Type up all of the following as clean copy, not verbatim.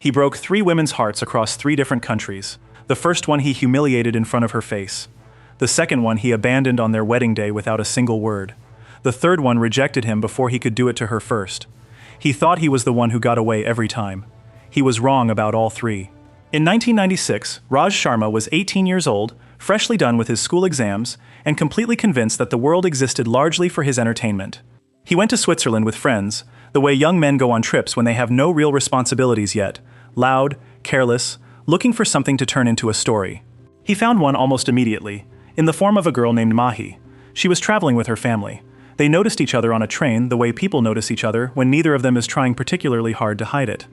He broke 3 women's hearts across 3 different countries. The first one he humiliated in front of her face. The second one he abandoned on their wedding day without a single word. The third one rejected him before he could do it to her first. He thought he was the one who got away every time. He was wrong about all 3. In 1996, Raj Sharma was 18 years old, freshly done with his school exams, and completely convinced that the world existed largely for his entertainment. He went to Switzerland with friends, the way young men go on trips when they have no real responsibilities yet, loud, careless, looking for something to turn into a story. He found one almost immediately, in the form of a girl named Mahi. She was traveling with her family. They noticed each other on a train the way people notice each other when neither of them is trying particularly hard to hide it.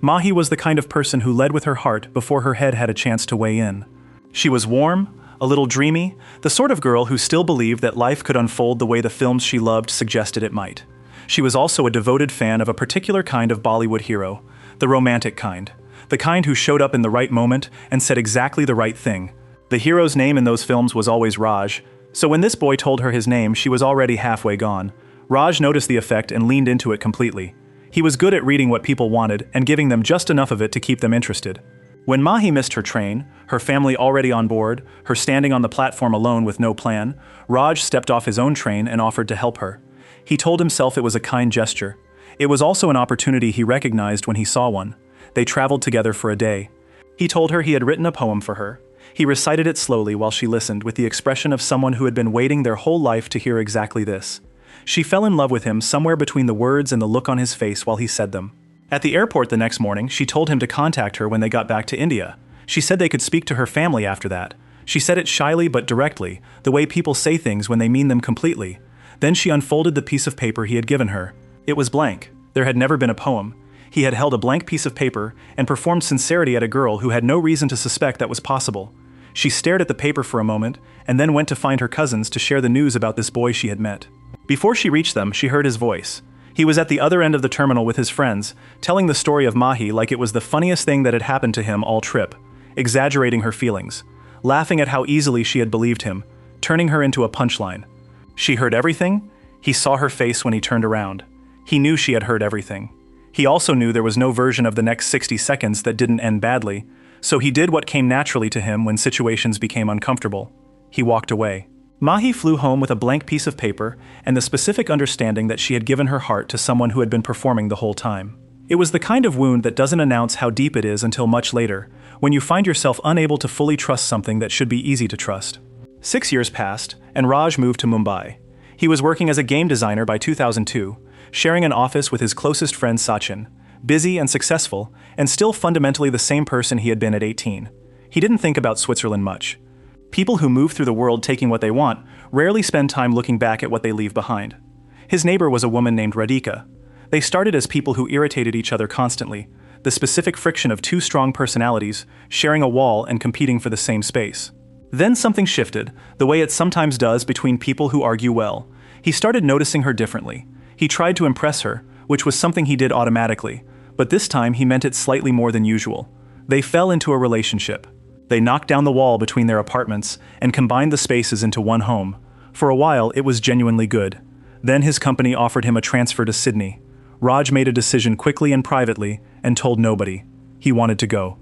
Mahi was the kind of person who led with her heart before her head had a chance to weigh in. She was warm, a little dreamy, the sort of girl who still believed that life could unfold the way the films she loved suggested it might. She was also a devoted fan of a particular kind of Bollywood hero, the romantic kind. The kind who showed up in the right moment and said exactly the right thing. The hero's name in those films was always Raj, so when this boy told her his name, she was already halfway gone. Raj noticed the effect and leaned into it completely. He was good at reading what people wanted and giving them just enough of it to keep them interested. When Mahi missed her train, her family already on board, her standing on the platform alone with no plan, Raj stepped off his own train and offered to help her. He told himself it was a kind gesture. It was also an opportunity he recognized when he saw one. They traveled together for a day. He told her he had written a poem for her. He recited it slowly while she listened with the expression of someone who had been waiting their whole life to hear exactly this. She fell in love with him somewhere between the words and the look on his face while he said them. At the airport the next morning, she told him to contact her when they got back to India. She said they could speak to her family after that. She said it shyly but directly, the way people say things when they mean them completely. Then she unfolded the piece of paper he had given her. It was blank. There had never been a poem. He had held a blank piece of paper and performed sincerity at a girl who had no reason to suspect that was possible. She stared at the paper for a moment and then went to find her cousins to share the news about this boy she had met. Before she reached them, she heard his voice. He was at the other end of the terminal with his friends, telling the story of Mahi like it was the funniest thing that had happened to him all trip, exaggerating her feelings, laughing at how easily she had believed him, turning her into a punchline. She heard everything. He saw her face when he turned around. He knew she had heard everything. He also knew there was no version of the next 60 seconds that didn't end badly, so he did what came naturally to him when situations became uncomfortable. He walked away. Mahi flew home with a blank piece of paper and the specific understanding that she had given her heart to someone who had been performing the whole time. It was the kind of wound that doesn't announce how deep it is until much later, when you find yourself unable to fully trust something that should be easy to trust. 6 years passed, and Raj moved to Mumbai. He was working as a game designer by 2002, sharing an office with his closest friend Sachin, busy and successful, and still fundamentally the same person he had been at 18. He didn't think about Switzerland much. People who move through the world taking what they want rarely spend time looking back at what they leave behind. His neighbor was a woman named Radhika. They started as people who irritated each other constantly, the specific friction of 2 strong personalities, sharing a wall and competing for the same space. Then something shifted, the way it sometimes does between people who argue well. He started noticing her differently. He tried to impress her, which was something he did automatically, but this time he meant it slightly more than usual. They fell into a relationship. They knocked down the wall between their apartments and combined the spaces into one home. For a while, it was genuinely good. Then his company offered him a transfer to Sydney. Raj made a decision quickly and privately and told nobody. He wanted to go.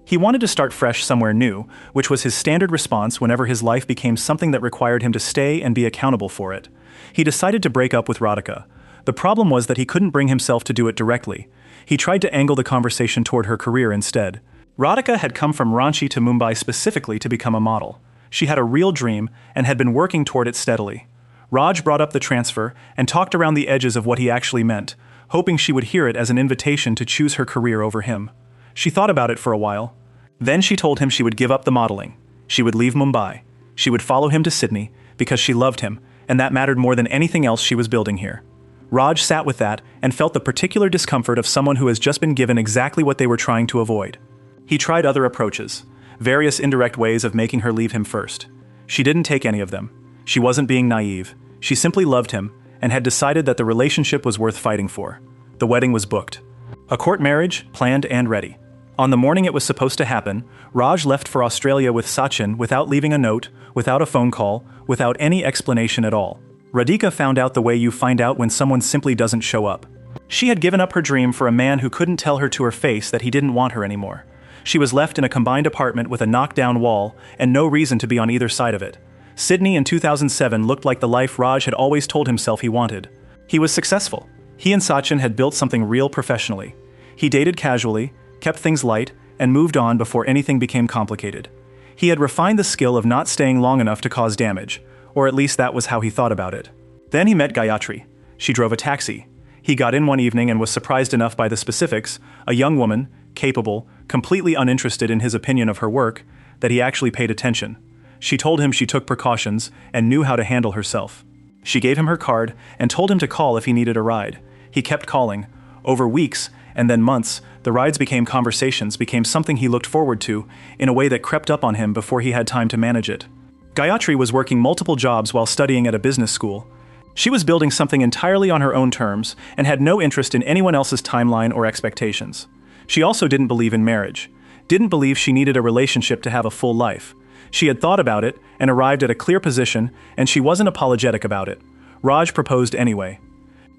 He wanted to start fresh somewhere new, which was his standard response whenever his life became something that required him to stay and be accountable for it. He decided to break up with Radhika. The problem was that he couldn't bring himself to do it directly. He tried to angle the conversation toward her career instead. Radhika had come from Ranchi to Mumbai specifically to become a model. She had a real dream and had been working toward it steadily. Raj brought up the transfer and talked around the edges of what he actually meant, hoping she would hear it as an invitation to choose her career over him. She thought about it for a while. Then she told him she would give up the modeling. She would leave Mumbai. She would follow him to Sydney because she loved him, and that mattered more than anything else she was building here. Raj sat with that and felt the particular discomfort of someone who has just been given exactly what they were trying to avoid. He tried other approaches, various indirect ways of making her leave him first. She didn't take any of them. She wasn't being naive. She simply loved him and had decided that the relationship was worth fighting for. The wedding was booked. A court marriage, planned and ready. On the morning it was supposed to happen, Raj left for Australia with Sachin without leaving a note, without a phone call, without any explanation at all. Radhika found out the way you find out when someone simply doesn't show up. She had given up her dream for a man who couldn't tell her to her face that he didn't want her anymore. She was left in a combined apartment with a knockdown wall and no reason to be on either side of it. Sydney in 2007 looked like the life Raj had always told himself he wanted. He was successful. He and Sachin had built something real professionally. He dated casually, kept things light, and moved on before anything became complicated. He had refined the skill of not staying long enough to cause damage, or at least that was how he thought about it. Then he met Gayatri. She drove a taxi. He got in one evening and was surprised enough by the specifics, a young woman, capable, completely uninterested in his opinion of her work, that he actually paid attention. She told him she took precautions and knew how to handle herself. She gave him her card and told him to call if he needed a ride. He kept calling. Over weeks, and then months, the rides became conversations, became something he looked forward to, in a way that crept up on him before he had time to manage it. Gayatri was working multiple jobs while studying at a business school. She was building something entirely on her own terms and had no interest in anyone else's timeline or expectations. She also didn't believe in marriage, didn't believe she needed a relationship to have a full life. She had thought about it and arrived at a clear position, and she wasn't apologetic about it. Raj proposed anyway.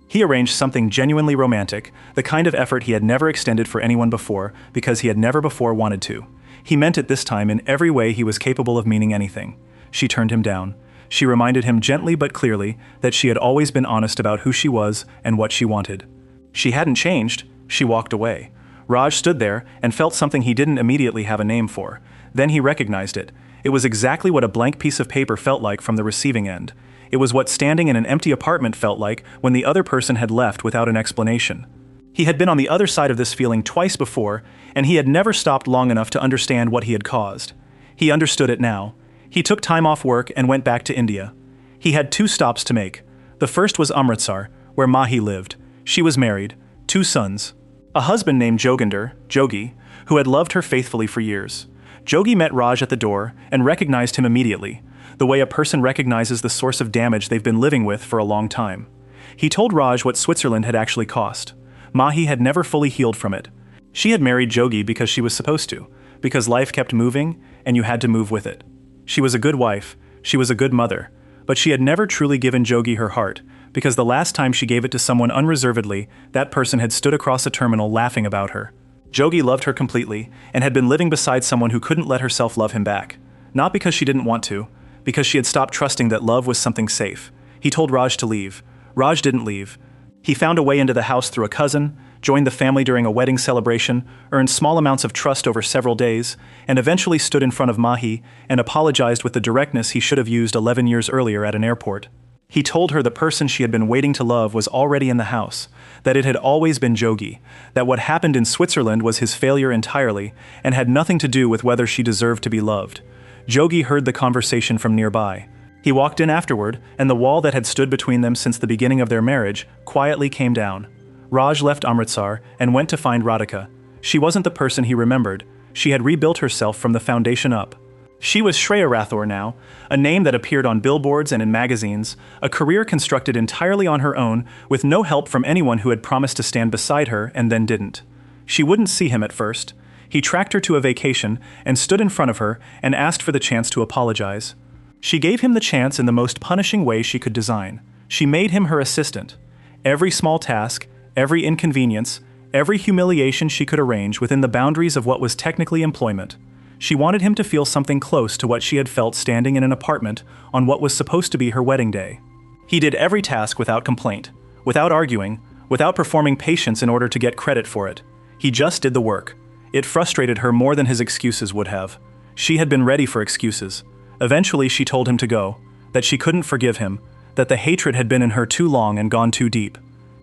He arranged something genuinely romantic, the kind of effort he had never extended for anyone before because he had never before wanted to. He meant it this time in every way he was capable of meaning anything. She turned him down. She reminded him gently but clearly that she had always been honest about who she was and what she wanted. She hadn't changed. She walked away. Raj stood there and felt something he didn't immediately have a name for. Then he recognized it. It was exactly what a blank piece of paper felt like from the receiving end. It was what standing in an empty apartment felt like when the other person had left without an explanation. He had been on the other side of this feeling twice before, and he had never stopped long enough to understand what he had caused. He understood it now. He took time off work and went back to India. He had 2 stops to make. The first was Amritsar, where Mahi lived. She was married, 2 sons. A husband named Jogi, who had loved her faithfully for years. Jogi met Raj at the door and recognized him immediately, the way a person recognizes the source of damage they've been living with for a long time. He told Raj what Switzerland had actually cost. Mahi had never fully healed from it. She had married Jogi because she was supposed to, because life kept moving and you had to move with it. She was a good wife, she was a good mother, but she had never truly given Jogi her heart, because the last time she gave it to someone unreservedly, that person had stood across a terminal laughing about her. Jogi loved her completely and had been living beside someone who couldn't let herself love him back. Not because she didn't want to, because she had stopped trusting that love was something safe. He told Raj to leave. Raj didn't leave. He found a way into the house through a cousin, joined the family during a wedding celebration, earned small amounts of trust over several days, and eventually stood in front of Mahi and apologized with the directness he should have used 11 years earlier at an airport. He told her the person she had been waiting to love was already in the house, that it had always been Jogi, that what happened in Switzerland was his failure entirely and had nothing to do with whether she deserved to be loved. Jogi heard the conversation from nearby. He walked in afterward, and the wall that had stood between them since the beginning of their marriage quietly came down. Raj left Amritsar and went to find Radhika. She wasn't the person he remembered. She had rebuilt herself from the foundation up. She was Shreya Rathore now, a name that appeared on billboards and in magazines, a career constructed entirely on her own, with no help from anyone who had promised to stand beside her and then didn't. She wouldn't see him at first. He tracked her to a vacation and stood in front of her and asked for the chance to apologize. She gave him the chance in the most punishing way she could design. She made him her assistant. Every small task, every inconvenience, every humiliation she could arrange within the boundaries of what was technically employment. She wanted him to feel something close to what she had felt standing in an apartment on what was supposed to be her wedding day. He did every task without complaint, without arguing, without performing patience in order to get credit for it. He just did the work. It frustrated her more than his excuses would have. She had been ready for excuses. Eventually she told him to go, that she couldn't forgive him, that the hatred had been in her too long and gone too deep.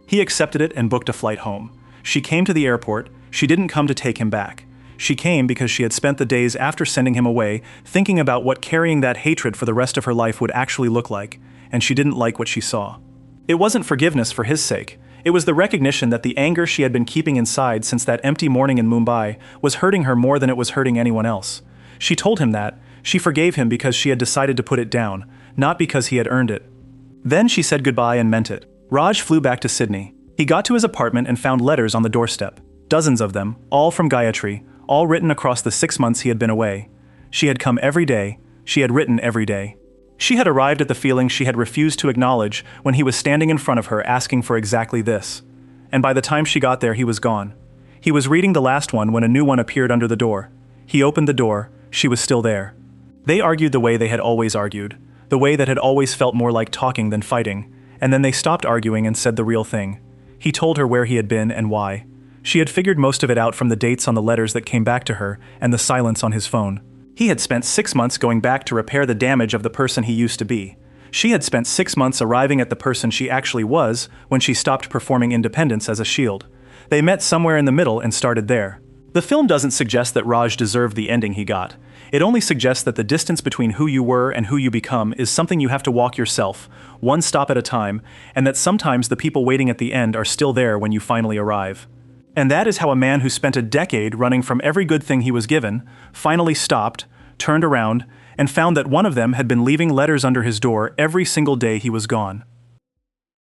He accepted it and booked a flight home. She came to the airport. She didn't come to take him back. She came because she had spent the days after sending him away thinking about what carrying that hatred for the rest of her life would actually look like, and she didn't like what she saw. It wasn't forgiveness for his sake. It was the recognition that the anger she had been keeping inside since that empty morning in Mumbai was hurting her more than it was hurting anyone else. She told him that. She forgave him because she had decided to put it down, not because he had earned it. Then she said goodbye and meant it. Raj flew back to Sydney. He got to his apartment and found letters on the doorstep. Dozens of them, all from Gayatri, all written across the 6 months he had been away. She had come every day. She had written every day. She had arrived at the feeling she had refused to acknowledge when he was standing in front of her asking for exactly this. and by the time she got there he was gone. He was reading the last one when a new one appeared under the door. He opened the door, she was still there. They argued the way they had always argued, the way that had always felt more like talking than fighting, and then they stopped arguing and said the real thing. He told her where he had been and why. She had figured most of it out from the dates on the letters that came back to her and the silence on his phone. He had spent 6 months going back to repair the damage of the person he used to be. She had spent 6 months arriving at the person she actually was when she stopped performing independence as a shield. They met somewhere in the middle and started there. The film doesn't suggest that Raj deserved the ending he got. It only suggests that the distance between who you were and who you become is something you have to walk yourself, one stop at a time, and that sometimes the people waiting at the end are still there when you finally arrive. And that is how a man who spent a decade running from every good thing he was given, finally stopped, turned around, and found that one of them had been leaving letters under his door every single day he was gone.